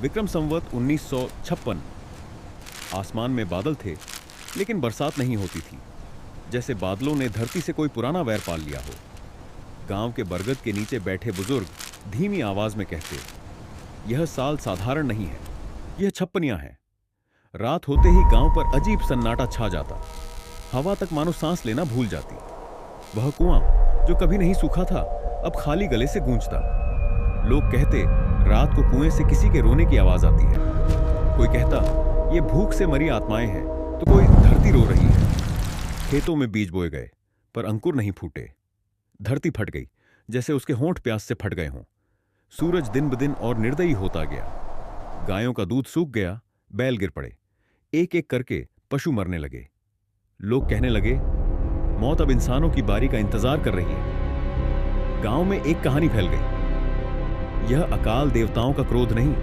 विक्रम संवत 1956। आसमान में बादल थे, लेकिन बरसात नहीं होती थी। जैसे बादलों ने धरती से कोई पुराना वैर पाल लिया हो। गांव के बरगद के नीचे बैठे बुजुर्ग धीमी आवाज में कहते, यह साल साधारण नहीं है, यह छप्पनियां हैं। रात होते ही गांव पर अजीब सन्नाटा छा जाता। हवा तक मानो सांस लेना भूल जाती। वह कुआं जो कभी नहीं सूखा था, अब खाली गले से गूंजता। लोग कहते, रात को कुएं से किसी के रोने की आवाज आती है। कोई कहता, ये भूख से मरी आत्माएं हैं, तो कोई धरती रो रही है। खेतों में बीज बोए गए, पर अंकुर नहीं फूटे। धरती फट गई, जैसे उसके होंठ प्यास से फट गए हों। सूरज दिन ब दिन और निर्दयी होता गया। गायों का दूध सूख गया, बैल गिर पड़े। एक एक करके पशु मरने लगे। लोग कहने लगे, मौत अब इंसानों की बारी का इंतजार कर रही है। गांव में एक कहानी फैल गई। यह अकाल देवताओं का क्रोध नहीं,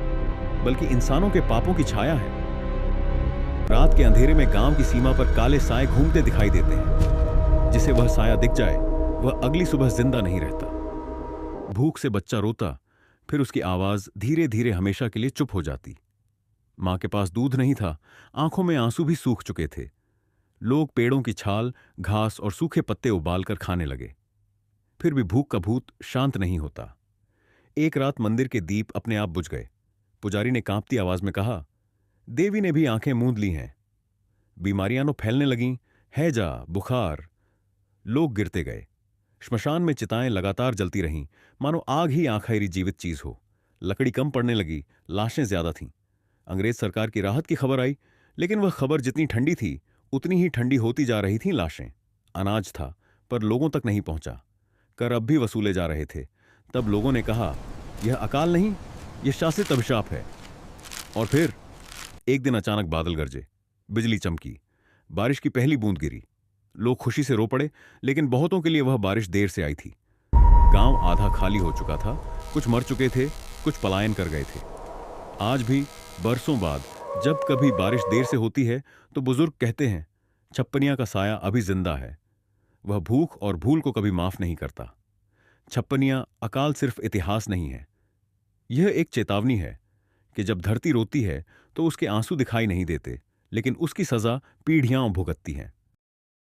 बल्कि इंसानों के पापों की छाया है। रात के अंधेरे में गांव की सीमा पर काले साए घूमते दिखाई देते हैं। जिसे वह साया दिख जाए, वह अगली सुबह जिंदा नहीं रहता। भूख से बच्चा रोता, फिर उसकी आवाज धीरे धीरे हमेशा के लिए चुप हो जाती। मां के पास दूध नहीं था, आंखों में आंसू भी सूख चुके थे। लोग पेड़ों की छाल, घास और सूखे पत्ते उबालकर खाने लगे। फिर भी भूख का भूत शांत नहीं होता। एक रात मंदिर के दीप अपने आप बुझ गए। पुजारी ने कांपती आवाज में कहा, देवी ने भी आंखें मूंद ली हैं। बीमारियां नो फैलने लगीं, हैजा, बुखार। लोग गिरते गए। श्मशान में चिताएं लगातार जलती रहीं, मानो आग ही आखिरी जीवित चीज हो। लकड़ी कम पड़ने लगी, लाशें ज्यादा थीं। अंग्रेज सरकार की राहत की खबर आई, लेकिन वह खबर जितनी ठंडी थी, उतनी ही ठंडी होती जा रही थीं लाशें। अनाज था, पर लोगों तक नहीं पहुंचा। कर अब भी वसूले जा रहे थे। तब लोगों ने कहा, यह अकाल नहीं, यह शासित अभिशाप है। और फिर एक दिन अचानक बादल गरजे, बिजली चमकी, बारिश की पहली बूंद गिरी। लोग खुशी से रो पड़े, लेकिन बहुतों के लिए वह बारिश देर से आई थी। गांव आधा खाली हो चुका था, कुछ मर चुके थे, कुछ पलायन कर गए थे। आज भी बरसों बाद जब कभी बारिश देर से होती है, तो बुजुर्ग कहते हैं, छप्पनिया का साया अभी जिंदा है। वह भूख और भूल को कभी माफ नहीं करता। छप्पनिया अकाल सिर्फ इतिहास नहीं है, यह एक चेतावनी है कि जब धरती रोती है तो उसके आंसू दिखाई नहीं देते, लेकिन उसकी सजा पीढ़ियां भुगतती हैं।